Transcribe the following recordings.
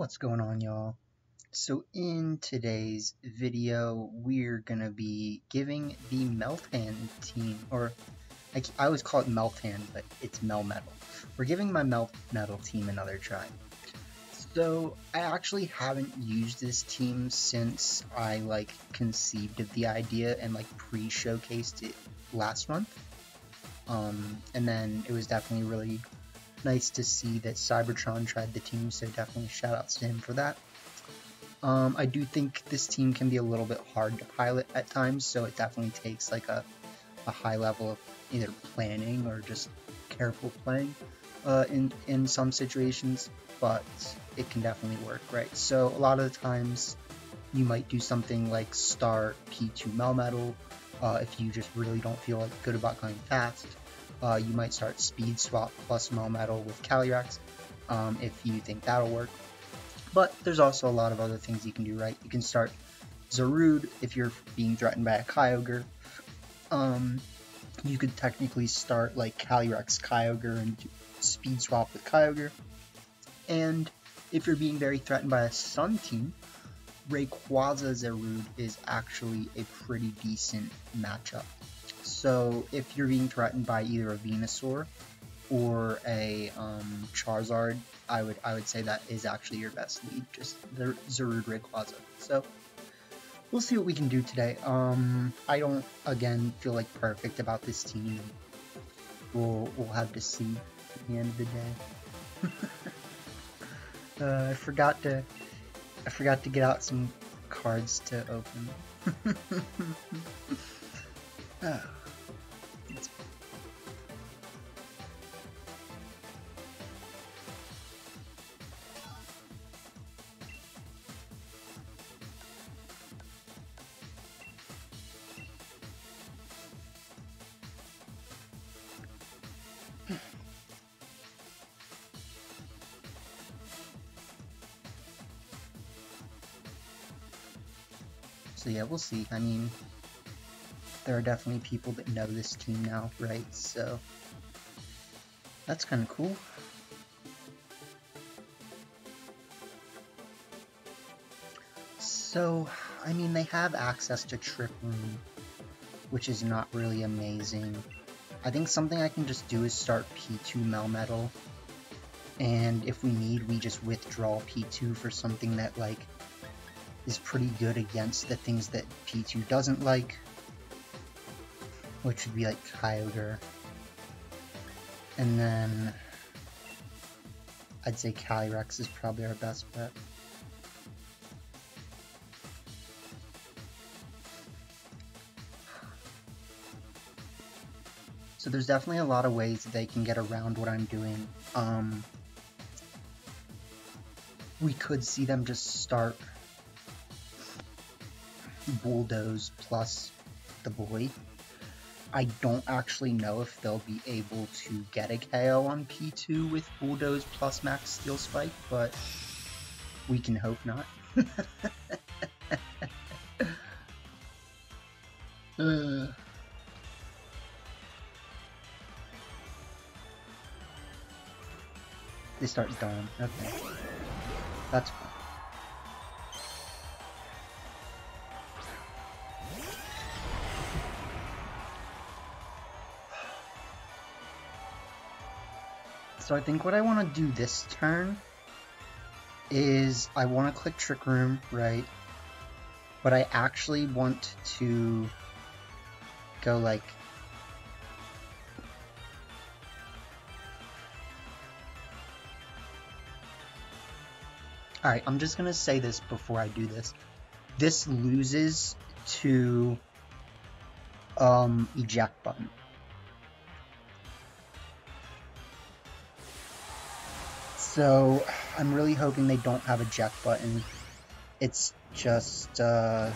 What's going on, y'all? So in today's video, we're gonna be giving the Meltdown team, or I always call it Meltdown, but it's Melmetal. We're giving my Melmetal team another try. So I actually haven't used this team since I conceived of the idea and pre-showcased it last month. And then it was definitely really nice to see that Cybertron tried the team, so definitely shout outs to him for that. I do think this team can be a little bit hard to pilot at times, so it definitely takes a high level of either planning or just careful playing in some situations, but it can definitely work, right? So a lot of the times you might do something like start P2 Melmetal if you just really don't feel good about going fast. You might start Speed Swap plus Melmetal with Calyrex if you think that'll work. But there's also a lot of other things you can do, right? You can start Zarude if you're being threatened by a Kyogre. You could technically start Calyrex Kyogre and do Speed Swap with Kyogre. And if you're being very threatened by a Sun team, Rayquaza Zarude is actually a pretty decent matchup. So if you're being threatened by either a Venusaur or a Charizard, I would say that is actually your best lead, just the Zarude Rayquaza. So we'll see what we can do today. I don't again feel perfect about this team. We'll have to see at the end of the day. I forgot to get out some cards to open. So yeah, we'll see. I mean, there are definitely people that know this team now, right? So that's kind of cool. So, I mean, they have access to Trick Room, which is not really amazing. I think something I can just do is start P2 Melmetal, and if we need, we just withdraw P2 for something that is pretty good against the things that P2 doesn't like, which would be Kyogre. And then I'd say Calyrex is probably our best bet. So there's definitely a lot of ways that they can get around what I'm doing. We could see them just start Bulldoze plus the boy. I don't actually know if they'll be able to get a KO on P2 with Bulldoze plus Max Steel Spike, but we can hope not. They start Dawn. Okay. That's fine. So I think what I want to do this turn is I want to click Trick Room, right? But I actually want to go Alright, I'm just going to say this before I do this. This loses to eject button. So I'm really hoping they don't have a eject button. It's just yeah.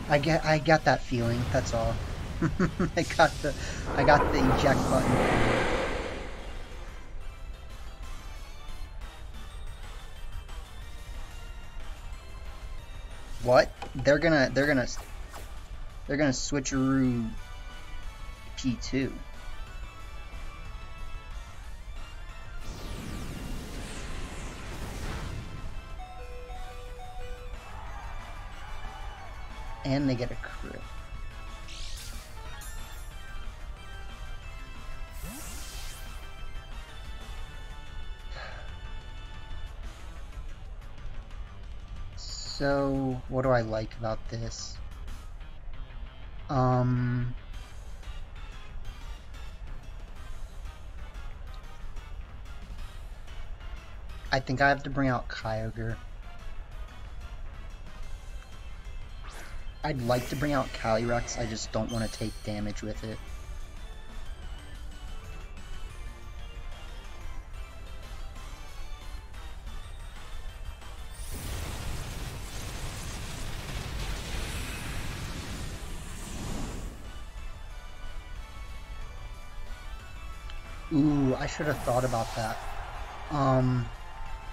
I get that feeling, that's all. I got the eject button. What? They're gonna switcheroo P2. And they get a crit. So, what do I like about this? I think I have to bring out Kyogre. I'd like to bring out Calyrex, I just don't want to take damage with it. Ooh, I should have thought about that.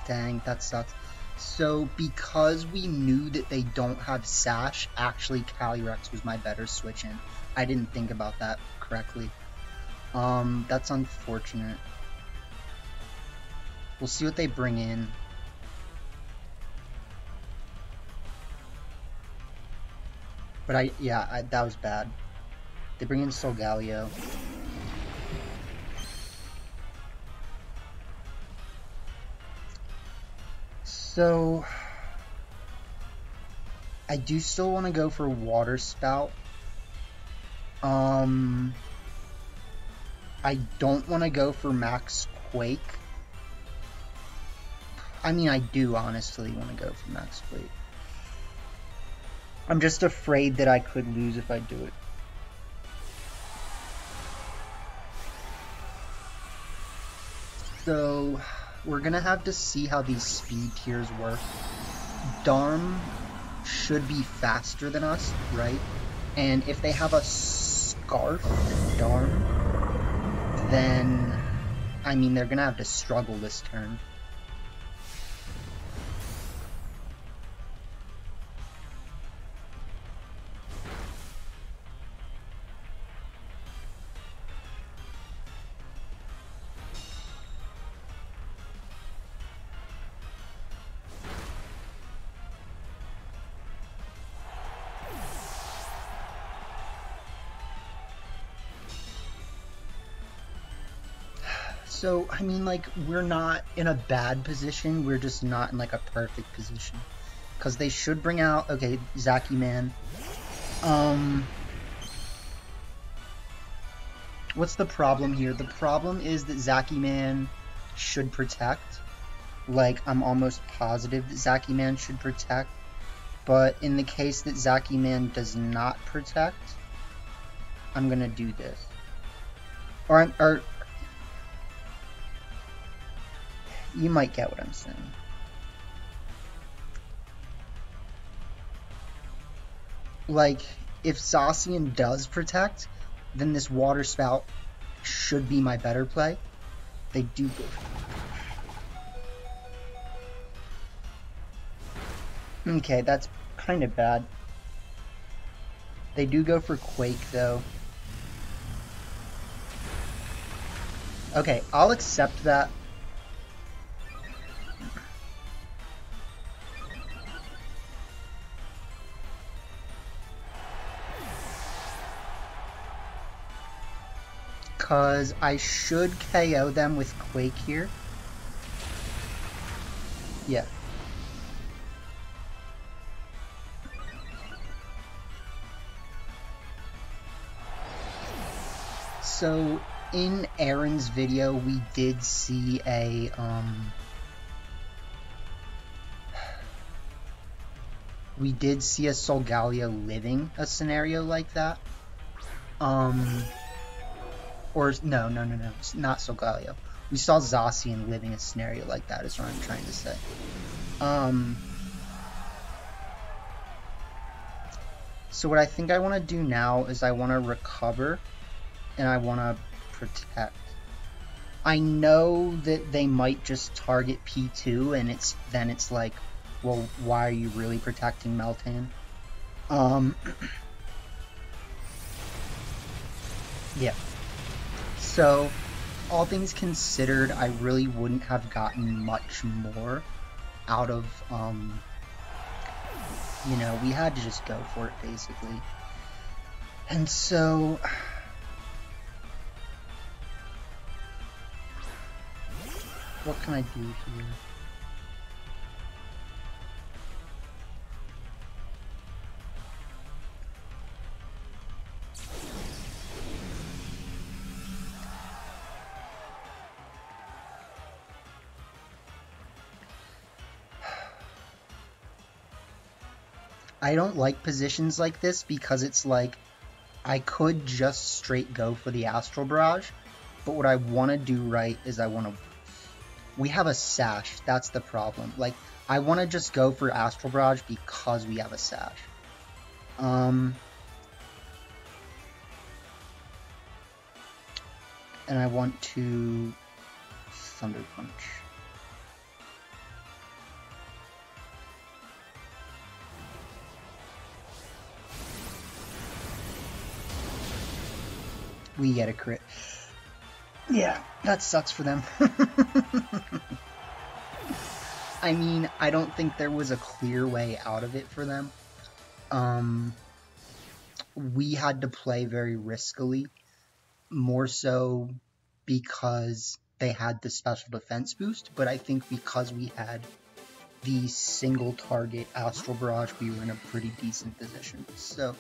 Dang, that sucks. So, because we knew that they don't have Sash, actually Calyrex was my better switch in. I didn't think about that correctly. That's unfortunate. We'll see what they bring in. But that was bad. They bring in Solgaleo. So, I do still want to go for Water Spout. I don't want to go for Max Quake. I mean, I do honestly want to go for Max Quake. I'm just afraid that I could lose if I do it. So, we're gonna have to see how these speed tiers work. Darm should be faster than us, right? And if they have a Scarf Darm, then, I mean, they're gonna have to struggle this turn. So, I mean, like, we're not in a bad position, we're just not in, like, a perfect position. Because they should bring out, okay, Zaciman. What's the problem here? The problem is that Zaciman should protect. Like, I'm almost positive that Zaciman should protect. But in the case that Zaciman does not protect, I'm gonna do this. Or you might get what I'm saying. Like, if Zacian does protect, then this Water Spout should be my better play. They do go. Okay, that's kind of bad. They do go for Quake, though. Okay, I'll accept that. Because I should KO them with Quake here. Yeah. So, in Aaron's video, we did see a, Solgaleo living a scenario like that. Or, no, it's not Solgaleo. We saw Zacian living a scenario like that, is what I'm trying to say. So what I think I want to do now is I want to recover, and I want to protect. I know that they might just target P2, and then it's like, well, why are you really protecting Meltan? Yeah. So, all things considered, I really wouldn't have gotten much more out of You know, we had to just go for it, basically. And so... what can I do here? I don't like positions like this because it's like I could just straight go for the Astral Barrage, but what I want to do right is I want to... we have a Sash, that's the problem. Like, I want to just go for Astral Barrage because we have a Sash. And I want to Thunder Punch. We get a crit. Yeah, that sucks for them. I mean, I don't think there was a clear way out of it for them. We had to play very riskily, more so because they had the special defense boost, but I think because we had the single target Astral Barrage, we were in a pretty decent position. So,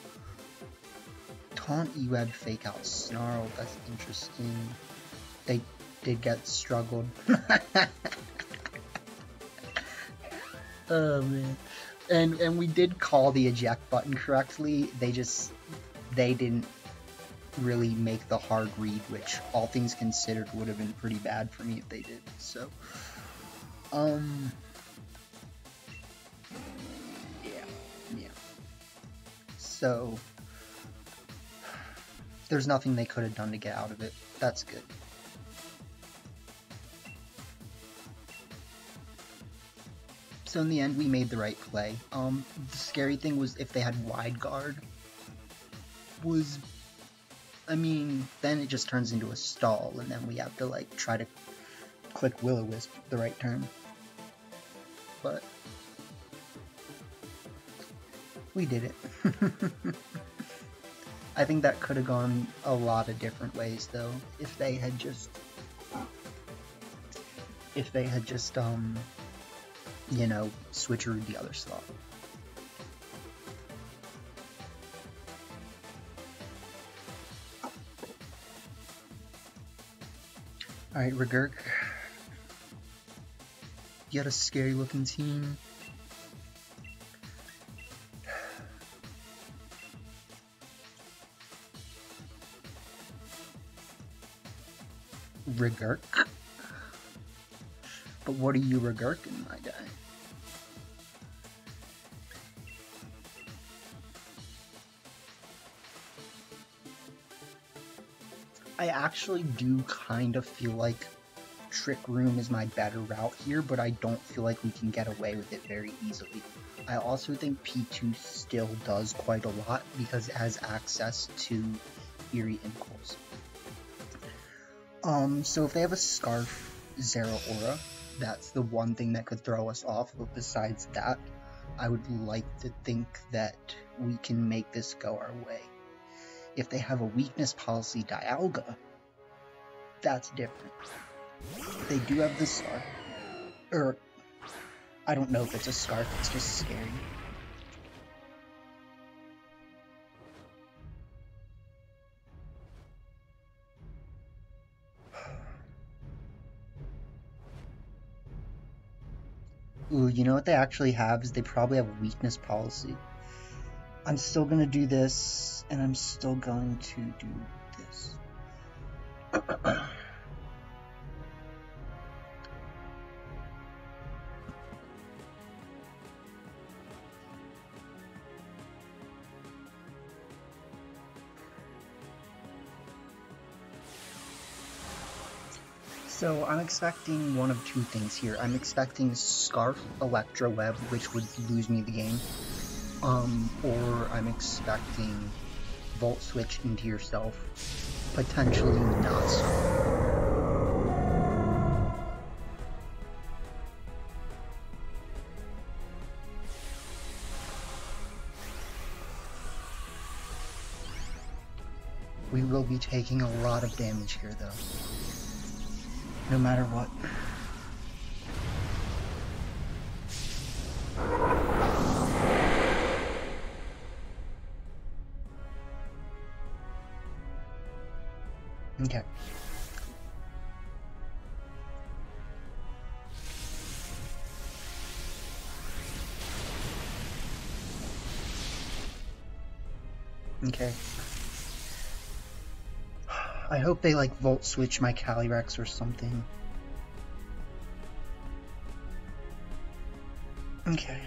Taunt Eweb Fake Out Snarl, that's interesting. They did get struggled. Oh man. And we did call the eject button correctly. They didn't really make the hard read, which all things considered would have been pretty bad for me if they did. So yeah. So there's nothing they could have done to get out of it. That's good. So in the end, we made the right play. The scary thing was if they had wide guard, I mean, then it just turns into a stall, and then we have to like try to click Will-O-Wisp the right turn. But we did it. I think that could have gone a lot of different ways, though, if they had just, you know, switcherooed the other slot. Alright, Regurk. You got a scary looking team. Regurk? But what are you regurking, my guy? I actually do kind of feel like Trick Room is my better route here, but I don't feel like we can get away with it very easily. I also think P2 still does quite a lot because it has access to Eerie Impulse. So if they have a Scarf Zero Aura, that's the one thing that could throw us off, but besides that, I would like to think that we can make this go our way. If they have a weakness policy Dialga, that's different. They do have the Scarf, or I don't know if it's a Scarf, it's just scary. Ooh, you know what they actually have is they probably have a weakness policy. I'm still going to do this, and I'm still going to do this. So I'm expecting one of two things here. I'm expecting Scarf Electro Web, which would lose me the game. Or I'm expecting Volt Switch into yourself, potentially not so. We will be taking a lot of damage here, though. No matter what. Okay. Okay. I hope they like volt switch my Calyrex or something. Okay.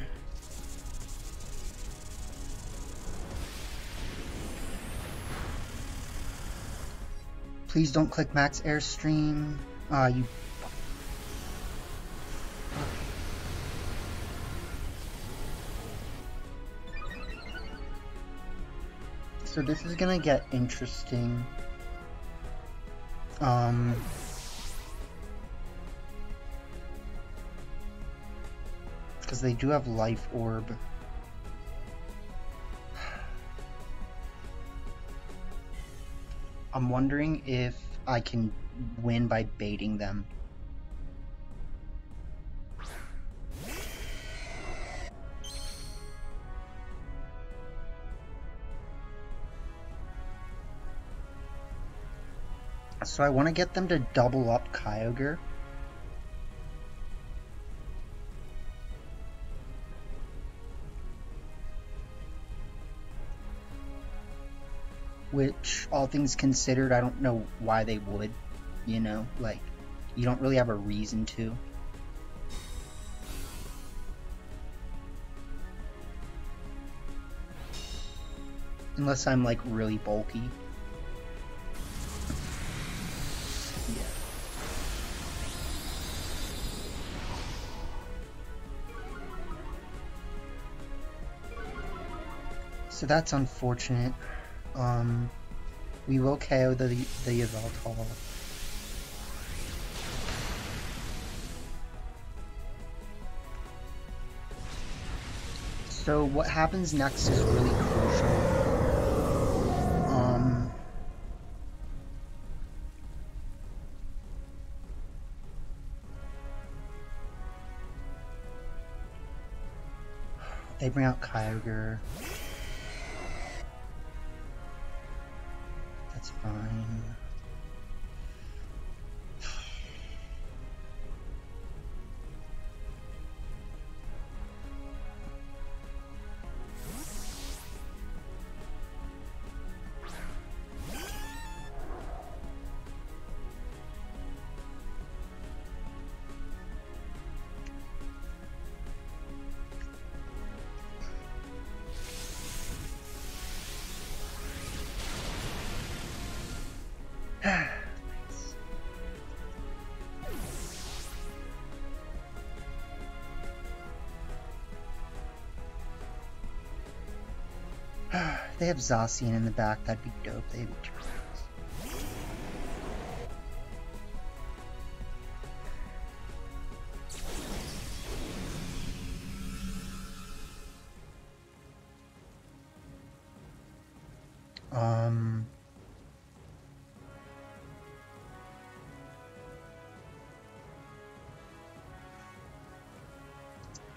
Please don't click max airstream. You. So this is gonna get interesting. Because they do have life orb. I'm wondering if I can win by baiting them. So I want to get them to double up Kyogre. Which, all things considered, I don't know why they would, you know, like, you don't really have a reason to. Unless I'm, like, really bulky. Yeah. So that's unfortunate. We will KO the Yveltal. So what happens next is really crucial. They bring out Kyogre. That's fine. They have Zacian in the back, that'd be dope. They have Turtles.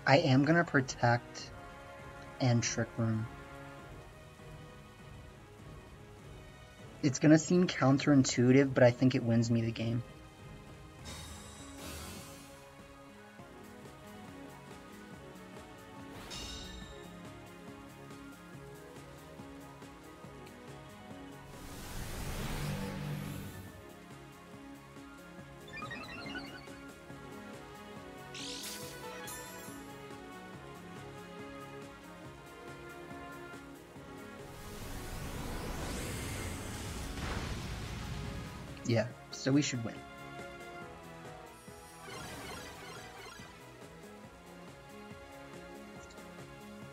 I am gonna protect and Trick Room. It's gonna seem counterintuitive, but I think it wins me the game. Yeah, so we should win.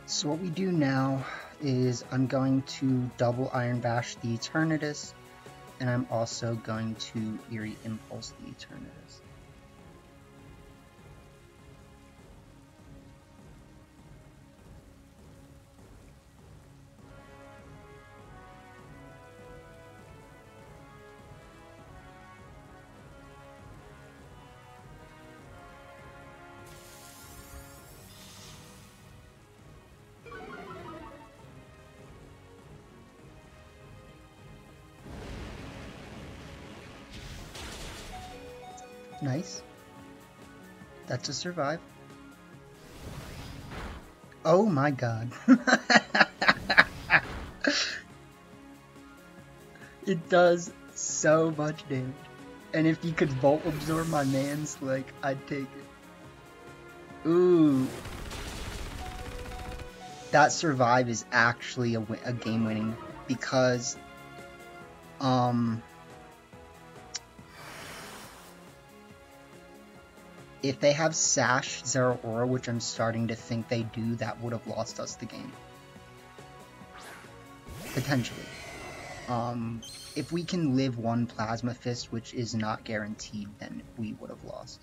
So what we do now is I'm going to double Iron Bash the Eternatus, and I'm also going to Eerie Impulse the Eternatus. Nice. That's a survive. Oh my god. It does so much damage. And if you could Volt Absorb my man's, like, I'd take it. Ooh. That survive is actually a game-winning, because, if they have Sash, Zero Aura, which I'm starting to think they do, that would have lost us the game. Potentially. If we can live one Plasma Fist, which is not guaranteed, then we would have lost.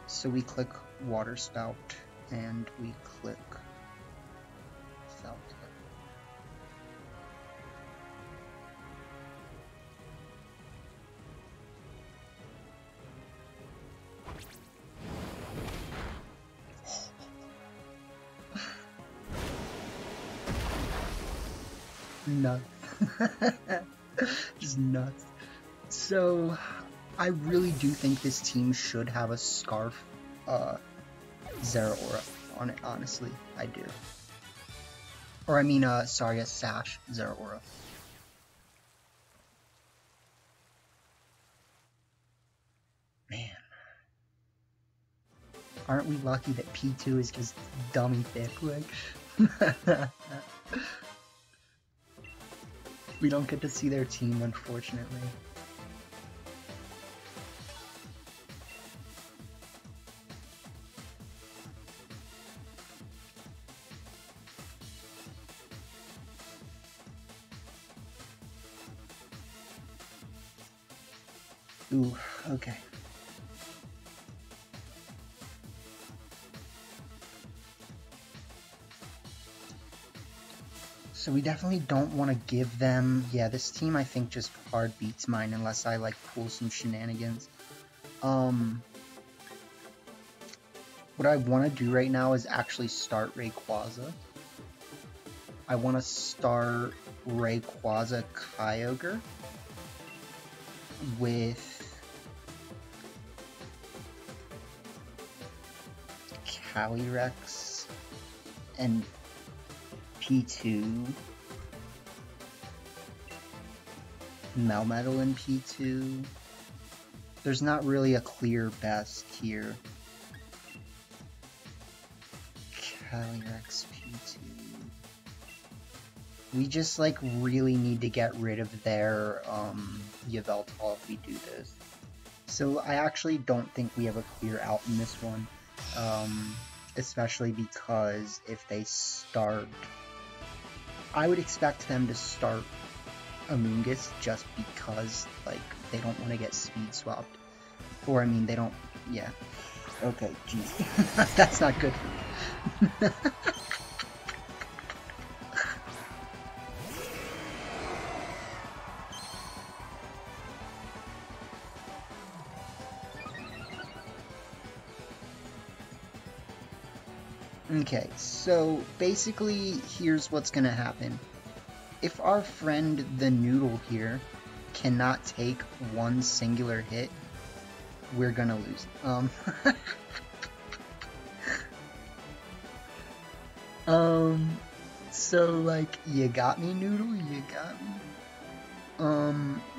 So we click Water Spout, and we click Felt. Nuts. Just nuts. So, I really do think this team should have a Scarf, Zero Aura on it, honestly. I do. Or I mean, sorry, a Sash Zero Aura. Man. Aren't we lucky that P2 is just dummy thick, like? We don't get to see their team, unfortunately. Ooh, okay. So we definitely don't want to give them... Yeah, this team I think just hard beats mine unless I like pull some shenanigans. What I want to do right now is actually start Rayquaza. I want to start Rayquaza Kyogre with Calyrex and P2, Melmetal in P2. There's not really a clear best here. Calyrex P2. We just like really need to get rid of their Yveltal if we do this. So I actually don't think we have a clear out in this one. Especially because if they start... I would expect them to start Amoonguss just because, like, they don't want to get speed swapped. Or, I mean, they don't... Yeah. Okay, jeez. That's not good for me. Okay, so basically, here's what's gonna happen. If our friend the Noodle here cannot take one singular hit, we're gonna lose. So like, you got me, Noodle, you got me?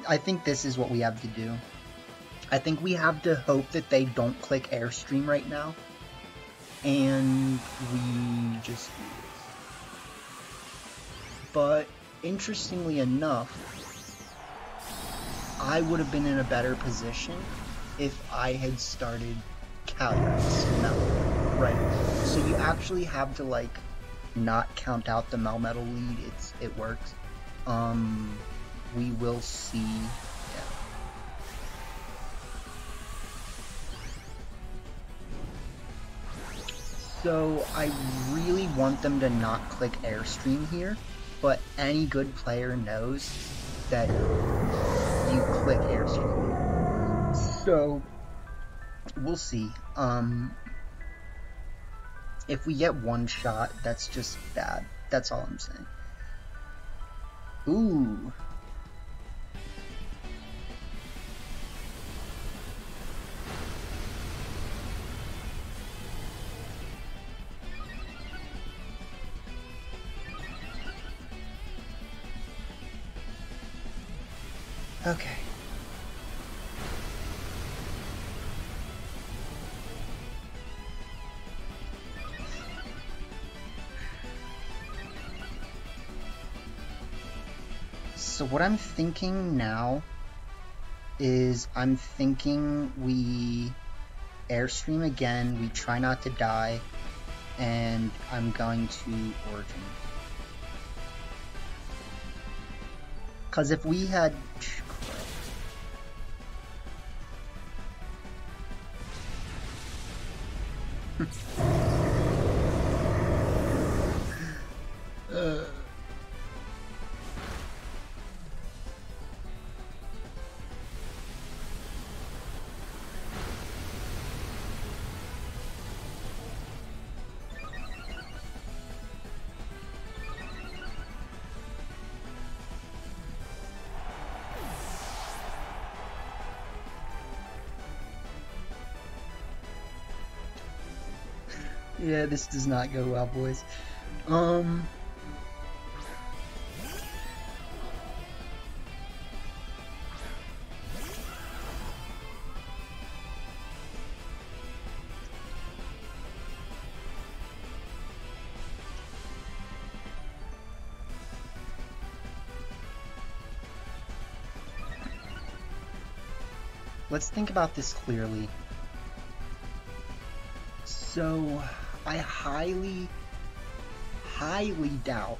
I think this is what we have to do. I think we have to hope that they don't click Airstream right now. And we just do this. But interestingly enough, I would have been in a better position if I had started Calyrex Melmetal, right? So you actually have to like not count out the Melmetal lead. It works. We will see. So I really want them to not click Airstream here, but any good player knows that you click Airstream. So we'll see. If we get one shot, that's just bad. That's all I'm saying. Ooh. Okay. So what I'm thinking now is I'm thinking we airstream again, we try not to die, and I'm going to Origin. Because if we had... Yeah, this does not go well, boys. Let's think about this clearly. So, I highly doubt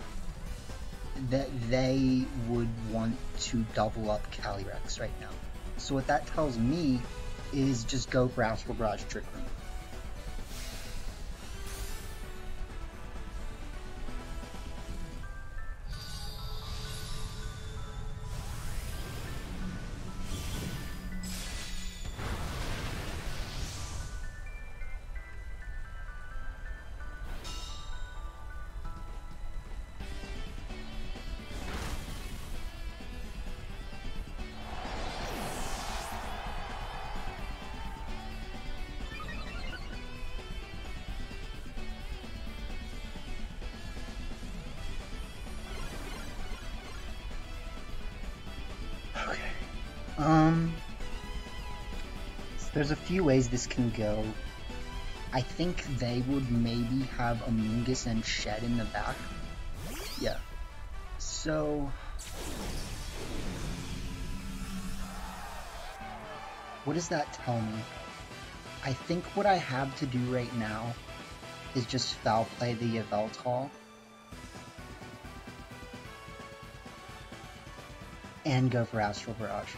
that they would want to double up Calyrex right now. So what that tells me is just go for Astral Barrage Trick Room. So there's a few ways this can go. I think they would maybe have Amoonguss and Shed in the back. Yeah. So... what does that tell me? I think what I have to do right now is just foul play the Yveltal. And go for Astral Barrage.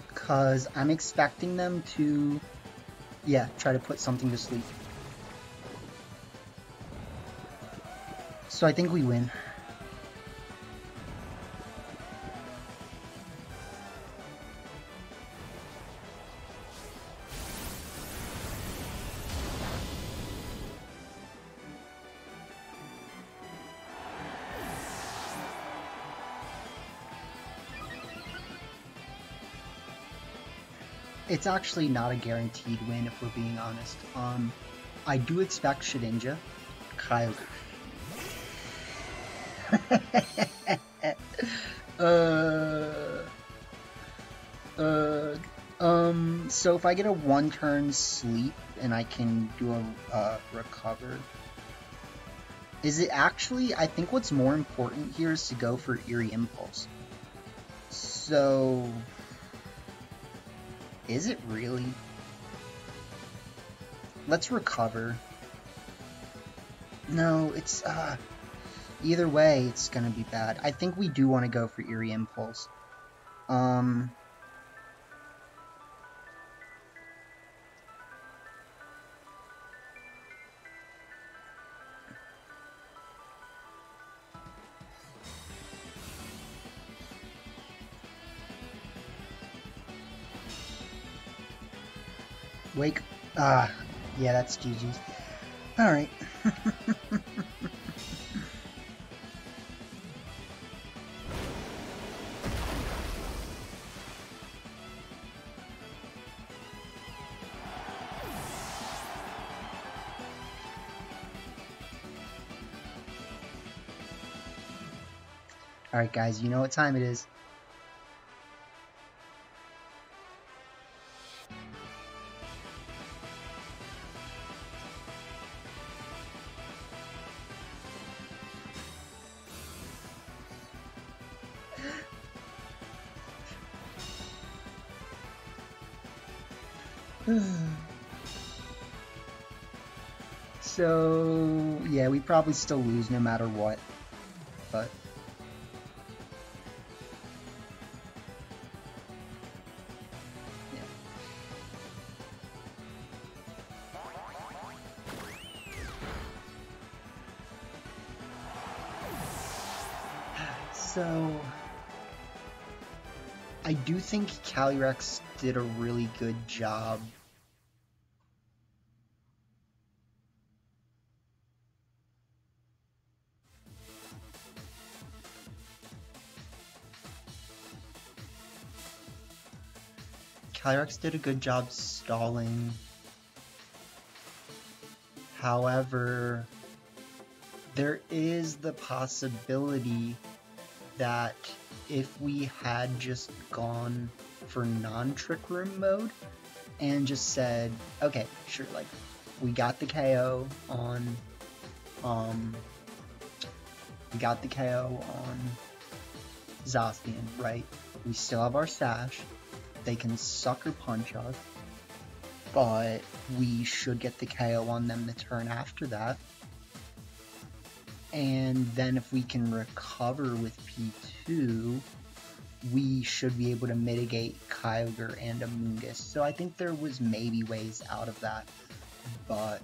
Because I'm expecting them to, yeah, try to put something to sleep. So I think we win. It's actually not a guaranteed win if we're being honest. I do expect Shedinja. Kyler. So if I get a one-turn sleep and I can do a recover, is it actually, I think what's more important here is to go for Eerie Impulse. So, is it really? Let's recover. No, it's, either way, it's gonna be bad. I think we do want to go for Eerie Impulse. Wake. Yeah, that's GG's. Alright. Alright guys, you know what time it is. So, yeah, we probably still lose no matter what, but... yeah. So... I do think Calyrex did a really good job. Calyrex did a good job stalling. However, there is the possibility that if we had just gone for non-Trick Room mode and just said, okay, sure, like, we got the KO on, Zacian, right? We still have our Sash. They can Sucker Punch us, but we should get the KO on them the turn after that. And then if we can recover with P2, we should be able to mitigate Kyogre and Amoonguss. So I think there was maybe ways out of that, but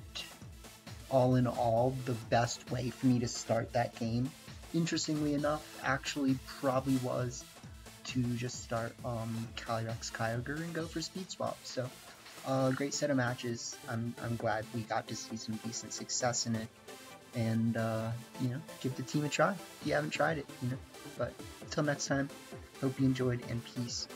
all in all, the best way for me to start that game, interestingly enough, actually probably was to just start Calyrex Kyogre and go for Speed Swap. So great set of matches. I'm glad we got to see some decent success in it, and you know, give the team a try if you haven't tried it, you know. But until next time, hope you enjoyed, and peace.